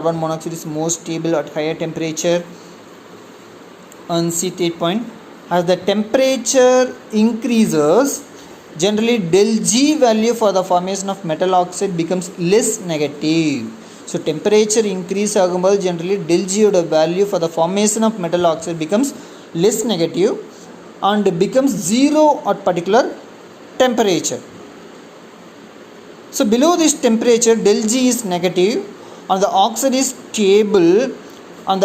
carbon monoxide is more stable at higher temperature. And see third point, as the temperature increases, generally del G value for the formation of metal oxide becomes less negative. So temperature increase ஆகும்போது generally del G ஓட value for the formation of metal oxide becomes less negative and becomes zero at particular temperature. So below this temperature del G is negative and the oxide is stable, and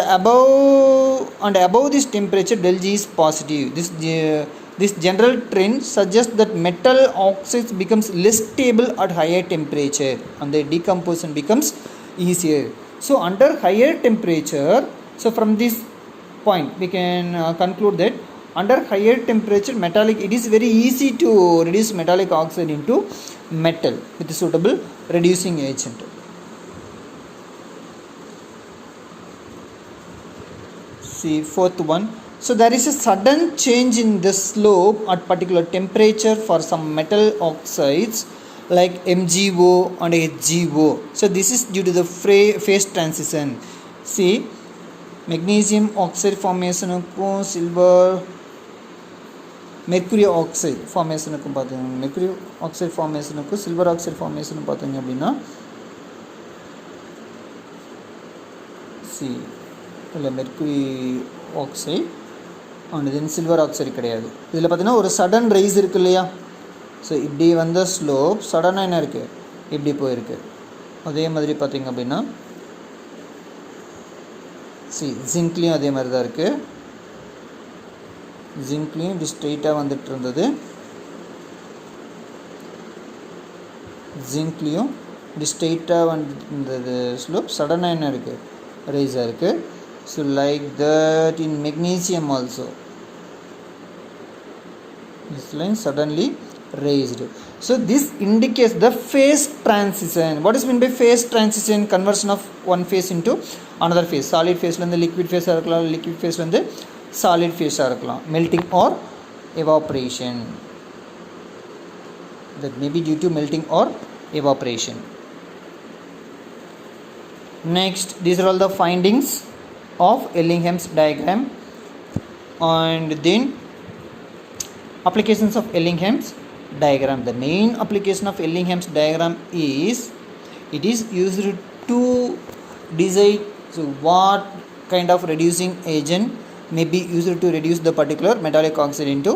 above this temperature del G is positive. This general trend suggests that metal oxides becomes less stable at higher temperature and the decomposition becomes easier. So under higher temperature, so from this point we can conclude that under higher temperature metallic, it is very easy to reduce metallic oxide into metal with a suitable reducing agent. See fourth one. So there is a sudden change in the slope at particular temperature for some metal oxides like MgO and HgO. So this is due to the phase transition. See magnesium oxide formation க்கும் silver mercury oxide formation க்கும் பாத்தீங்க, mercury oxide formation க்கும் silver oxide formation பாத்தீங்க அப்படினா see இல்ல mercury oxide and then silver oxide கிடையாது. இதில் பார்த்தீங்கன்னா ஒரு சடன் ரைஸ் இருக்கு இல்லையா. ஸோ இப்படி வந்த ஸ்லோப் சடனாக என்ன இருக்குது, இப்படி போயிருக்கு. அதே மாதிரி பார்த்திங்க அப்படின்னா ஜிங்க்லேயும் அதே மாதிரி தான் இருக்குது. ஜிங்க்லேயும் இப்படி ஸ்ட்ரெயிட்டாக வந்துட்டு இருந்தது, ஜிங்க்லேயும் இப்படி ஸ்ட்ரெயிட்டாக வந்துட்டு இருந்தது ஸ்லோப் சடனாக என்ன இருக்குது, ரைஸாக இருக்குது. So like that in magnesium also, this line suddenly raised. So this indicates the phase transition. What is meant by phase transition? Conversion of one phase into another phase. Solid phase la liquid phase ah irukkalam, liquid phase la solid phase ah irukkalam. Melting or evaporation. That may be due to melting or evaporation. Next, these are all the findings of Ellingham's diagram, and then applications of Ellingham's diagram. The main application of Ellingham's diagram is it is used to decide what kind of reducing agent may be used to reduce the particular metallic oxide into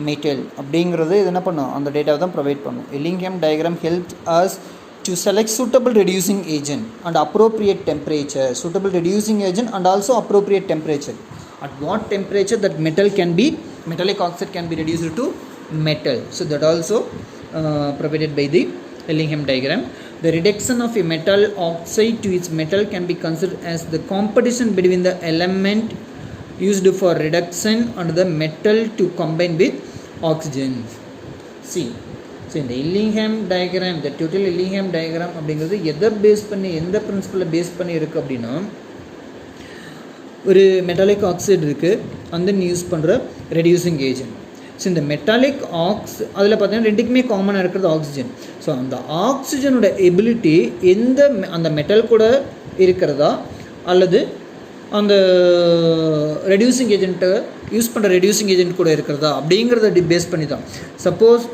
metal. அப்படிங்கிறது இது என்ன பண்ணும், அந்த டேட்டாவை தான் provide பண்ணும். Ellingham diagram helps us to select suitable reducing agent and appropriate temperature. Suitable reducing agent and also appropriate temperature. At what temperature that metallic oxide can be reduced to metal. So that also provided by the Ellingham diagram. The reduction of a metal oxide to its metal can be considered as the competition between the element used for reduction and the metal to combine with oxygen. See, so இந்த Ellingham diagram, இந்த total Ellingham diagram அப்படிங்கிறது எதை base பண்ணி, எந்த பிரின்சிபலை base பண்ணி இருக்குது அப்படின்னா, ஒரு மெட்டாலிக் ஆக்சைடு இருக்குது, அந்த யூஸ் பண்ணுற ரெடியூசிங் ஏஜென்ட். ஸோ இந்த மெட்டாலிக் அதில் பார்த்தீங்கன்னா ரெண்டுக்குமே காமனாக இருக்கிறது ஆக்சிஜன். ஸோ அந்த ஆக்சிஜனோட எபிலிட்டி அந்த மெட்டல் கூட இருக்கிறதா அல்லது அந்த ரெடியூசிங் ஏஜென்ட்டை யூஸ் பண்ணுற ரெடியூசிங் ஏஜென்ட் கூட இருக்கிறதா அப்படிங்கிறத பேஸ் பண்ணி தான். Suppose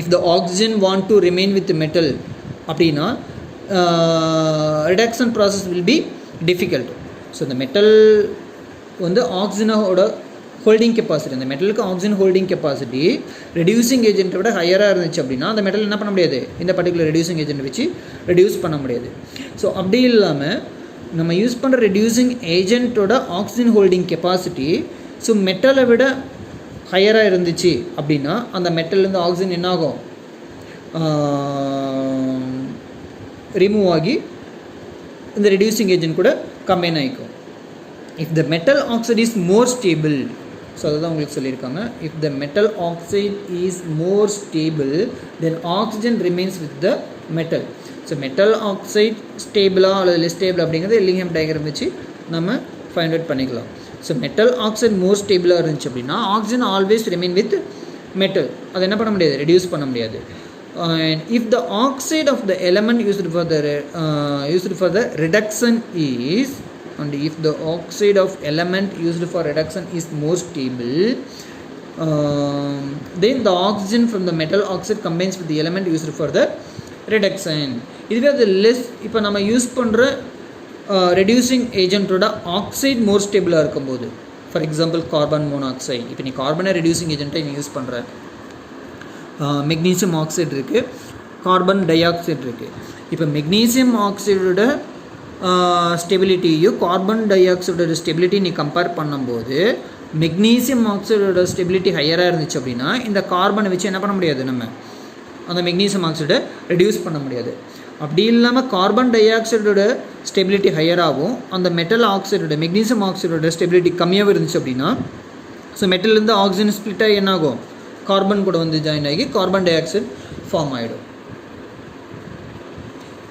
if the oxygen want to remain with the metal அப்படின்னா reduction process will be difficult. So the metal வந்து ஆக்சிஜனோட ஹோல்டிங் கெப்பாசிட்டி, அந்த மெட்டலுக்கு ஆக்சிஜன் ஹோல்டிங் கெப்பாசிட்டி ரெடியூசிங் ஏஜென்ட்டை விட ஹையராக இருந்துச்சு அப்படின்னா அந்த மெட்டல் என்ன பண்ண முடியாது, இந்த பர்டிகுலர் ரெடியூசிங் ஏஜென்ட் வச்சு ரெடியூஸ் பண்ண முடியாது. ஸோ அப்படி இல்லாமல் நம்ம யூஸ் பண்ணுற ரெடியூசிங் ஏஜென்ட்டோட ஆக்சிஜன் ஹோல்டிங் கெப்பாசிட்டி ஸோ மெட்டலை விட ஹையராக இருந்துச்சு அப்படின்னா அந்த மெட்டல்லேருந்து ஆக்சிஜன் என்ன ஆகும், ரிமூவ் ஆகி இந்த ரெடியூசிங் ஏஜென்ட் கூட கம்பைன் ஆகிக்கும். If the metal oxide is more stable, so அதுதான் உங்களுக்கு சொல்லியிருக்காங்க. If the metal oxide is more stable then oxygen remains with the metal. So metal oxide ஸ்டேபிளாக அல்லது லெஸ் ஸ்டேபிள் அப்படிங்கிறது எல்லிங்ஹாம் டயக்ராம் வச்சு நம்ம ஃபைண்ட் அவுட் பண்ணிக்கலாம். ஸோ மெட்டல் ஆக்சைடு மோர் ஸ்டேபிளாக இருந்துச்சு அப்படின்னா oxygen always remain with metal, அதை என்ன பண்ண முடியாது, ரெடியூஸ் பண்ண முடியாது. and if the oxide of the element used for the reduction is, and if the oxide of element used for reduction is more stable, then the oxygen from the metal oxide combines with the element used for the reduction. இதுவே அது less, இப்போ நம்ம use பண்ணுற reducing ஏஜென்ட்டோட oxide more ஸ்டேபிளாக இருக்கும்போது, for example carbon monoxide, இப்போ நீ கார்பனை ரெடியூசிங் ஏஜென்ட்டை நீ யூஸ் பண்ணுற, மெக்னீசியம் ஆக்சைடு இருக்குது, கார்பன் டை ஆக்சைடு இருக்குது. இப்போ மெக்னீசியம் ஆக்சைடோட ஸ்டெபிலிட்டியும் கார்பன் டை ஆக்சைடோட ஸ்டெபிலிட்டி நீ கம்பேர் பண்ணும்போது மெக்னீசியம் ஆக்சைடோட ஸ்டெபிலிட்டி ஹையராக இருந்துச்சு அப்படின்னா இந்த கார்பனை வச்சு என்ன பண்ண முடியாது, நம்ம அந்த மெக்னீசியம் ஆக்சைடை ரெடியூஸ் பண்ண முடியாது. அப்படி இல்லாமல் கார்பன் டை ஆக்சைடோட ஸ்டெபிலிட்டி ஹையராகவும் அந்த மெட்டல் ஆக்சைடோட மெக்னீசியம் ஆக்சைடோட ஸ்டெபிலிட்டி கம்மியாகவும் இருந்துச்சு அப்படின்னா, ஸோ மெட்டல்லேருந்து ஆக்சிஜன் ஸ்ப்ளிட்டாக என்ன ஆகும், கார்பன் கூட வந்து ஜாயின் ஆகி கார்பன் டை ஆக்சைடு ஃபார்ம் ஆகிடும்.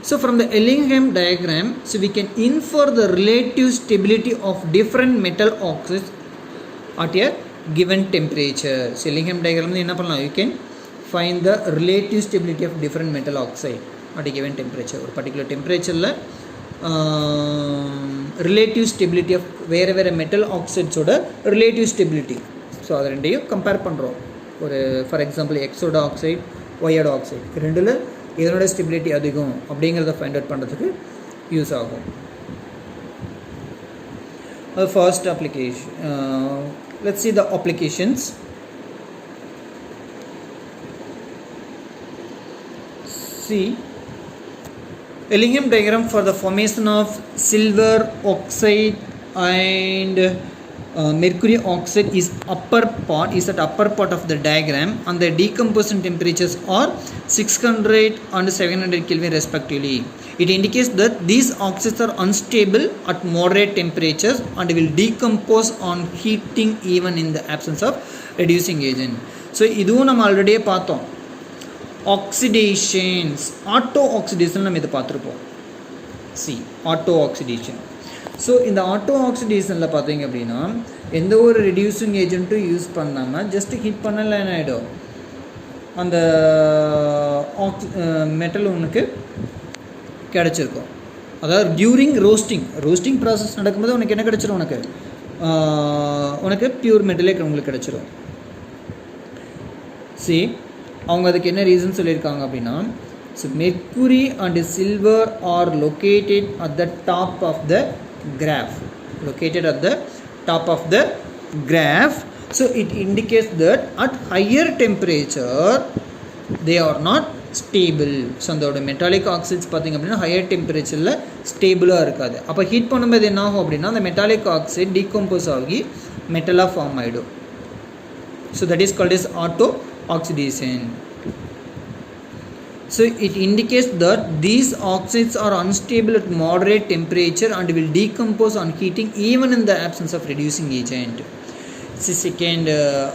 So from the Ellingham diagram, so we can infer the relative stability of different metal oxides at a given temperature. So Ellingham diagram என்ன பண்ணலாம், you can find the relative stability of different metal oxide at a given temperature. ஒரு particular temperatureல relative stability of வேறு metal oxides ஓட relative stability, so அது ரெண்டையும் compare பண்ணுறோம். ஒரு for example எக்ஸோட ஆக்சைடு, ஒய்யோட ஆக்சைடு, ரெண்டில் இதனோட ஸ்டெபிலிட்டி அதிகம் அப்படிங்கிறத ஃபைண்ட் அவுட் பண்ணுறதுக்கு யூஸ் ஆகும். First application, let's see the applications. See Ellingham diagram for the formation of silver oxide and mercury oxide is upper part of the diagram, and the decomposition temperatures are 600 and 700 Kelvin respectively. It indicates that these oxides are unstable at moderate temperatures and will decompose on heating even in the absence of reducing agent. So இதுவும் நம்ம ஆல்ரெடியே பார்த்தோம். Oxidations, auto oxidation நம்ம இதை பார்த்துருப்போம். Auto oxidation. So இந்த auto ஆக்சிடேஷனில் பார்த்தீங்க அப்படின்னா எந்த ஒரு ரெடியூசிங் ஏஜென்ட்டும் யூஸ் பண்ணாமல் ஜஸ்ட் ஹீட் பண்ணல என்ன ஆகிடும், அந்த மெட்டல் உனக்கு கிடச்சிருக்கும். அதாவது டியூரிங் ரோஸ்டிங் ப்ராசஸ் நடக்கும்போது உனக்கு என்ன கிடச்சிரும், உனக்கு பியூர் மெட்டலே உங்களுக்கு கிடச்சிரும். அவங்க அதுக்கு என்ன ரீசன் சொல்லியிருக்காங்க அப்படின்னா, so mercury and silver are located at the top of the graph, so it indicates that at higher temperature they are not stable. So அதோட மெட்டாலிக் ஆக்சைட்ஸ் பார்த்திங்க அப்படின்னா ஹையர் டெம்பரேச்சரில் ஸ்டேபிளாக இருக்காது. அப்போ ஹீட் பண்ணும்போது என்ன ஆகும் அப்படின்னா அந்த மெட்டாலிக் ஆக்சைடு டீகம்போஸ் ஆகி மெட்டலாக ஃபார்ம் ஆகிடும். So that is called is auto oxidation. So it indicates that these oxides are unstable at moderate temperature and will decompose on heating even in the absence of reducing agent. This is second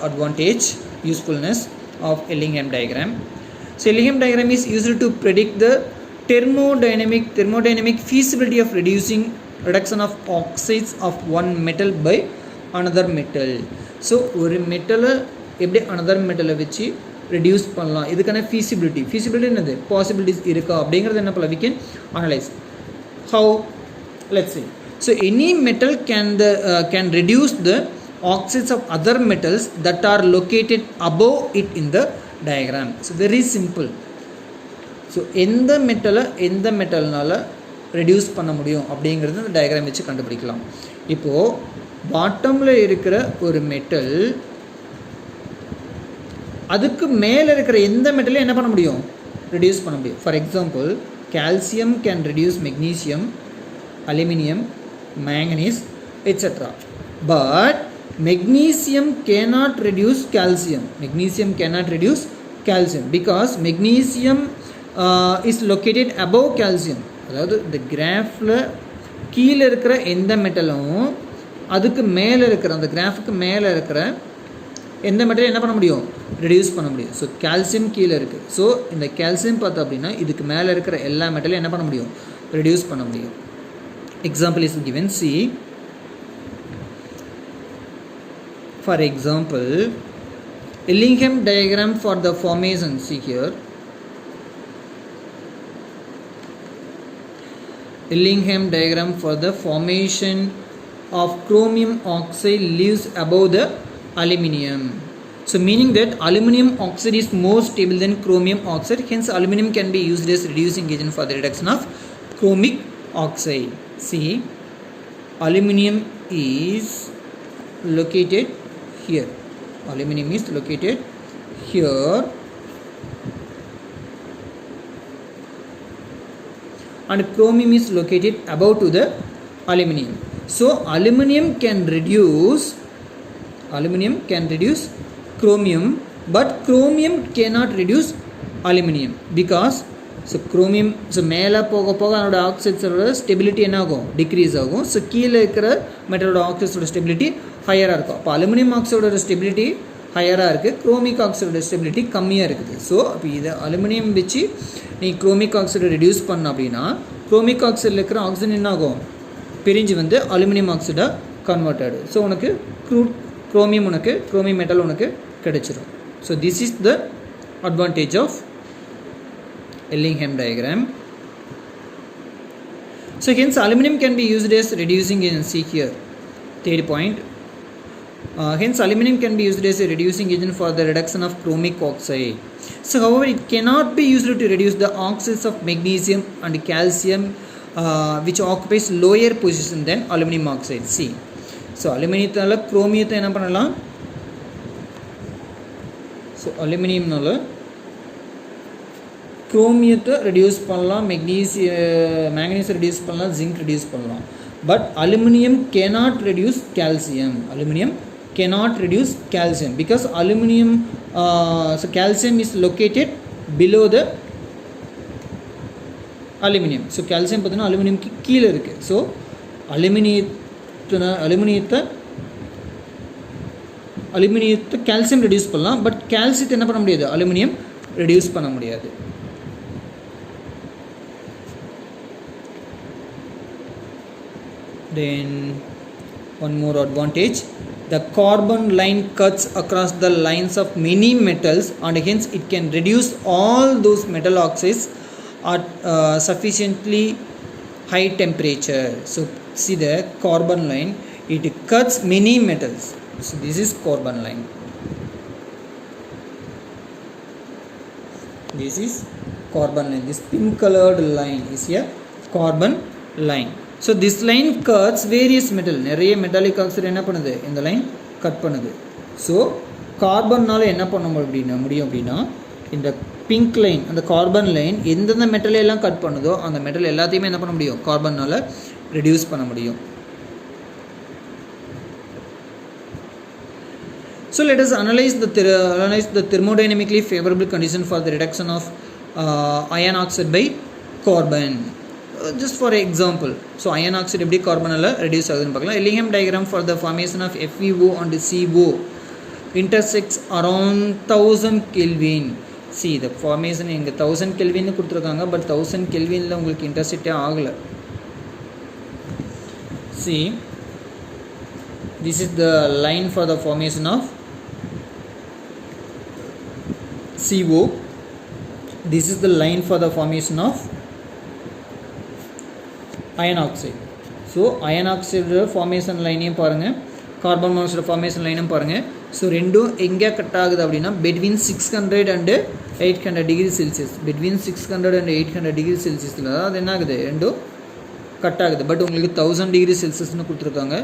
advantage, usefulness of Ellingham diagram. So Ellingham diagram is used to predict the thermodynamic feasibility of reduction of oxides of one metal by another metal. So ஒரு மெட்டலை எப்படி another மெட்டலை வச்சு reduce பண்ணலாம், இதுக்கான feasibility என்னது, possibilities இருக்கா அப்படிங்கிறது என்ன பண்ணலாம், we can analyze. How? Let's see. So any metal can reduce the oxides of other metals that are located above it in the diagram. So very simple. So எந்த மெட்டல்னால reduce பண்ண முடியும் அப்படிங்கிறது இந்த டயக்ராம் வச்சு கண்டுபிடிக்கலாம். இப்போது பாட்டமில் இருக்கிற ஒரு மெட்டல் அதுக்கு மேலே இருக்கிற எந்த மெட்டலையும் என்ன பண்ண முடியும், ரெடியூஸ் பண்ண முடியும். For example calcium can reduce magnesium, aluminium, manganese etcetera. But magnesium cannot reduce calcium. Because magnesium is located above calcium. அதாவது இந்த கிராஃபில் கீழே இருக்கிற எந்த மெட்டலும் அதுக்கு மேலே இருக்கிற அந்த கிராஃபுக்கு மேலே இருக்கிற எந்த மெட்டலும் என்ன பண்ண முடியும், ரெடியூஸ் பண்ண முடியும். ஸோ கால்சியம் கீழே இருக்குது. ஸோ இந்த கால்சியம் பார்த்தோம் அப்படின்னா இதுக்கு மேலே இருக்கிற எல்லா மெட்டலும் என்ன பண்ண முடியும், ரெடியூஸ் பண்ண முடியும். Example is given. See, for example, Ellingham diagram for the formation. See here, Ellingham diagram for the formation of chromium oxide lives above the aluminum. So meaning that aluminum oxide is more stable than chromium oxide, hence aluminum can be used as reducing agent for the reduction of chromic oxide. See, aluminum is located here. Aluminum is located here and chromium is located above to the aluminum. So aluminum can reduce chromium, but chromium cannot reduce aluminum because so chromium so மேலே போக போக அதோட ஆக்சைட்ஸோட stability என்ன ஆகும், degrees ஆகும். So கீழே இருக்கிற மெட்டலோட ஆக்சைட்ஸோட stability ஹையராக இருக்கும். அப்போ அலுமினியம் ஆக்சைடோட ஸ்டெபிலிட்டி ஹையராக இருக்குது, குரோமிக் ஆக்சைடோட ஸ்டெபிலிட்டி கம்மியாக இருக்குது. ஸோ அப்போ இதை அலுமினியம் வச்சு நீ குரோமிக் ஆக்சைடை ரெடியூஸ் பண்ண அப்படின்னா குரோமிக் ஆக்சைடில் இருக்கிற ஆக்சிஜன் என்ன ஆகும், பிரிஞ்சு வந்து அலுமினியம் ஆக்சைடாக கன்வெர்ட் ஆகிடும். ஸோ உனக்கு குரோமியம் மெட்டல் உனக்கு கிடைச்சிடும். So this is the advantage of Ellingham diagram. So hence aluminum can be used as reducing agent. See here, third point. Hence aluminum can be used as a reducing agent for the reduction of chromic oxide. So however it cannot be used to reduce the oxides of magnesium and calcium which occupies lower position than aluminum oxide. See, so aluminum chromium enna pannalam, so aluminum nalla குரோமியத்தை reduce பண்ணலாம், magnesium reduce பண்ணலாம், zinc reduce பண்ணலாம். But aluminium cannot reduce calcium because aluminium so calcium is located below the aluminium. So calcium பார்த்தீங்கன்னா அலுமினியம்க்கு கீழே இருக்குது. So அலுமினியத்தை calcium reduce பண்ணலாம், பட் கால்சியத்தை என்ன பண்ண முடியாது, அலுமினியம் ரெடியூஸ் பண்ண முடியாது. Then one more advantage, the carbon line cuts across the lines of many metals and hence it can reduce all those metal oxides at sufficiently high temperature. So see the carbon line, it cuts many metals. So this is carbon line. This is carbon line. This pink colored line is a carbon line. So this line cuts various metal. நிறைய metallic oxide என்ன பண்ணுது, இந்த line cut பண்ணுது. So கார்பன்னால் என்ன பண்ண முடியும் அப்படின்னா இந்த பிங்க் லைன், அந்த கார்பன் லைன் எந்தெந்த மெட்டலை எல்லாம் கட் பண்ணுதோ அந்த மெட்டல் எல்லாத்தையுமே என்ன பண்ண முடியும், கார்பன்னால் ரெடியூஸ் பண்ண முடியும். So let us analyze the thermodynamically favorable condition for the reduction of iron oxide by carbon. Just for example, so iron oxide எப்படி கார்பனால ரெடியூஸ் ஆகுதுன்னு பார்க்கலாம். Ellingham diagram for the formation of FeO and CO intersects around 1000 Kelvin. See the formation இங்கே 1000 Kelvin கொடுத்துருக்காங்க, but 1000 Kelvinல உங்களுக்கு இன்டர்செக்டே ஆகலை. See, this is the line for the formation of CO. This is the line for the formation of iron oxide. So iron oxide formation லைனையும் பாருங்கள், carbon monoxide formation லைனும் பாருங்கள். So ரெண்டும் எங்கே cut ஆகுது அப்படின்னா between 600 and 800 degree Celsius. between 600 and 800 degree Celsiusல அது என்ன ஆகுது, ரெண்டும் கட் ஆகுது. பட் உங்களுக்கு 1000 degree Celsiusனு கொடுத்துருக்காங்க.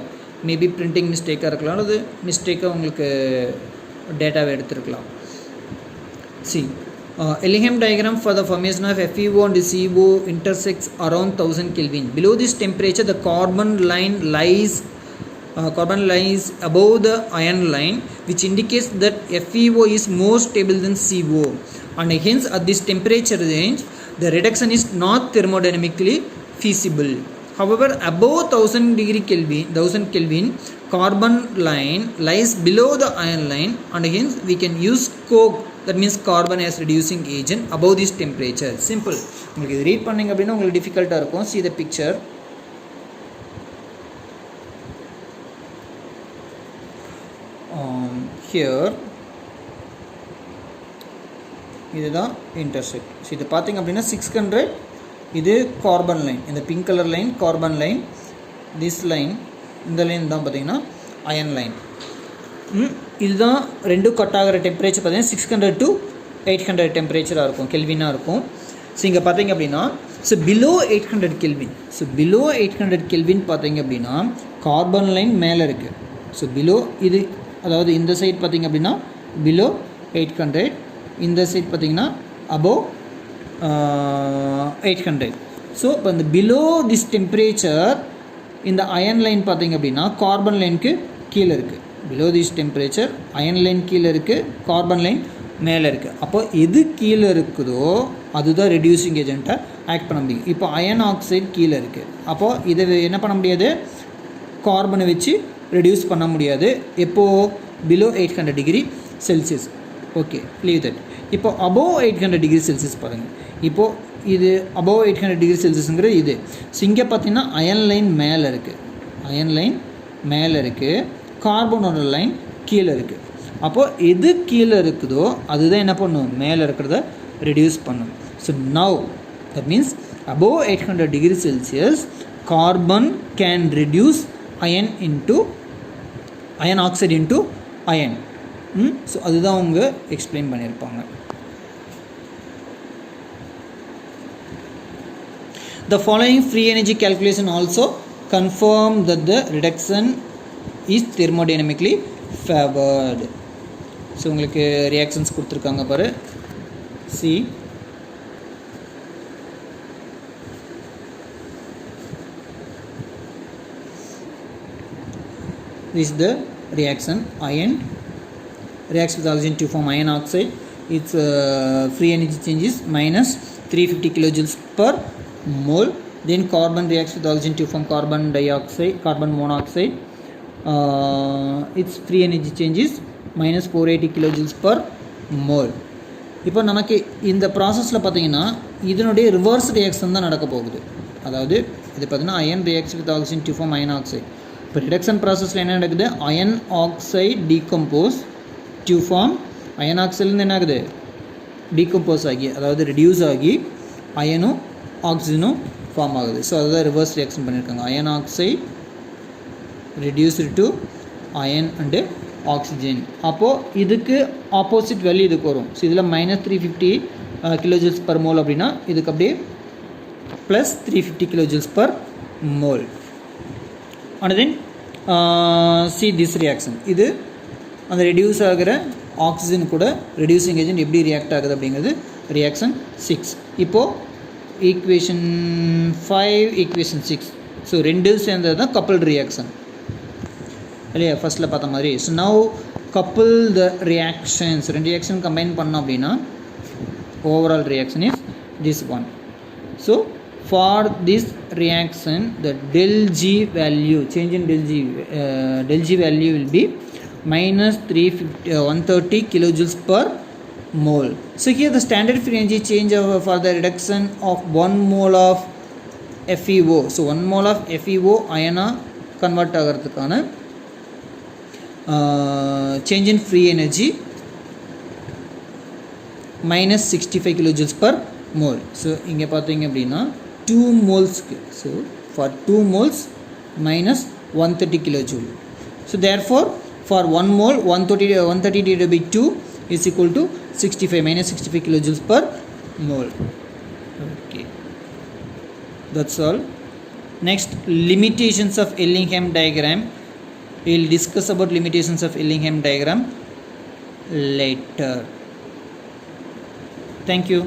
மேபி பிரிண்டிங் மிஸ்டேக்காக இருக்கலாம், அது மிஸ்டேக்காக உங்களுக்கு டேட்டாவை எடுத்துருக்கலாம். See, Ellingham diagram for the formation of FeO and CO intersects around 1000 Kelvin. Below this temperature, the carbon line lies above the iron line, which indicates that FeO is more stable than CO, and hence at this temperature range, the reduction is not thermodynamically feasible. However, above 1000 Kelvin, carbon line lies below the iron line, and hence we can use coke, that means carbon as reducing agent above this temperature. Simple. உங்களுக்கு இது read பண்ணிங்க அப்படின்னா உங்களுக்கு டிஃபிகல்ட்டாக இருக்கும். See the picture. Here இதுதான் intersect. So இது பார்த்திங்க அப்படின்னா 600 இது கார்பன் லைன், இந்த pink colour line carbon line, this line இந்த லைன் தான் பார்த்திங்கன்னா அயன் லைன். இதுதான் ரெண்டும் கட் ஆகிற டெம்பரேச்சர் பார்த்திங்கன்னா 600 to 800 டெம்பரேச்சராக இருக்கும், கெல்வினாக இருக்கும். ஸோ இங்கே பார்த்திங்க அப்படின்னா so below 800 kelvin, so below 800 kelvin பார்த்திங்க அப்படின்னா கார்பன் லைன் மேலே இருக்குது. ஸோ பிலோ இது அதாவது இந்த சைட் பார்த்திங்க அப்படின்னா பிலோ 800, இந்த சைட் பார்த்திங்கன்னா அபோவ் 800. ஸோ இப்போ இந்த பிலோ திஸ் டெம்பரேச்சர் இந்த அயன் லைன் பார்த்திங்க அப்படின்னா கார்பன் லைனுக்கு கீழே இருக்குது. Below this temperature iron line கீழே இருக்குது, கார்பன் லைன் மேலே இருக்குது. அப்போ எது கீழே இருக்குதோ அதுதான் ரெடியூசிங் ஏஜென்ட்டாக ஆக்ட் பண்ண முடியும். இப்போ அயன் ஆக்சைடு கீழே இருக்குது, அப்போது இதை என்ன பண்ண முடியாது, கார்பனை வச்சு ரெடியூஸ் பண்ண முடியாது. எப்போது below 800 degree Celsius. Okay, leave that. இப்போ அபோவ் 800 டிகிரி செல்சியஸ் பாருங்கள். இப்போது இது அபோவ் 800 டிகிரி செல்சியஸுங்கிறது இது. ஸோ இங்கே பார்த்தீங்கன்னா அயன் லைன் மேலே இருக்குது, அயன் லைன் மேலே இருக்குது, கார்பனோட லைன் கீழே இருக்குது. அப்போது எது கீழே இருக்குதோ அதுதான் என்ன பண்ணும், மேலே இருக்கிறத ரெடியூஸ் பண்ணும். So now that means above 800 degree Celsius carbon can reduce iron into iron oxide into iron. So அதுதான் அவங்க எக்ஸ்பிளைன் பண்ணியிருப்பாங்க. The following free energy calculation also confirm that the reduction is thermodynamically favored. So உங்களுக்கு reactions கொடுத்துருக்காங்க பாரு. C this is the reaction. Iron reacts with oxygen to form iron oxide. Its free energy change is minus 350 kilojoules per mole. Then carbon reacts with oxygen to form carbon dioxide, carbon monoxide. Its free energy change is minus 480 kilojoules per mole. இப்போ நமக்கு இந்த ப்ராசஸில் பார்த்திங்கன்னா இதனுடைய reverse reaction தான் நடக்க போகுது. அதாவது இது பார்த்திங்கன்னா iron reacts with oxygen to form iron oxide. இப்போ ரிடக்ஷன் ப்ராசஸில் என்ன நடக்குது, iron oxide decompose to form iron ஆக்சைடுலேருந்து என்ன ஆகுது, டீகம்போஸ் ஆகி அதாவது ரெடியூஸ் ஆகி அயனும் ஆக்சிஜனும் ஃபார்ம் ஆகுது. ஸோ அதுதான் ரிவர்ஸ் ரியாக்ஷன் பண்ணியிருக்காங்க. Iron oxide reduced to iron and oxygen. அப்போது இதுக்கு ஆப்போசிட் வேல்யூ இதுக்கு வரும். ஸோ இதில் மைனஸ் 350 kilojoules per mole அப்படின்னா இதுக்கு அப்படியே plus 350 kilojoules per mole. And then see this reaction, இது அந்த ரெடியூஸ் ஆகிற ஆக்சிஜன் கூட ரெடியூசிங் ஏஜென்ட் எப்படி ரியாக்ட் ஆகுது அப்படிங்கிறது ரியாக்ஷன் 6. இப்போது ஈக்குவேஷன் 5 ஈக்குவேஷன் 6 ஸோ ரெண்டும் சேர்ந்தது தான் கப்புள்டு ரியாக்ஷன் இல்லையா, ஃபஸ்ட்டில் பார்த்த மாதிரி. ஸோ நவ் கப்புள் த ரியாக்ஷன்ஸ், ரெண்டு ரியாக்ஷன் கம்பைன் பண்ணோம் அப்படின்னா overall reaction is this one. So for this reaction the del G value, change in del G value will be minus 130 kilojoules per mole. So here the standard free energy change for the reduction of 1 mole of FeO. So 1 mole of FeO iona convert ஆகிறதுக்கான change in free energy minus 65 kilojoules per mole. So இங்கே பார்த்தீங்க அப்படின்னா 2 moles. So for 2 moles minus 130 kilojoule. So therefore for 1 mole 130 divided by 2 is equal to 65 minus 65 kilojoules per mole. Okay, that's all. Next, limitations of Ellingham diagram. We will discuss about limitations of Ellingham diagram later. Thank you.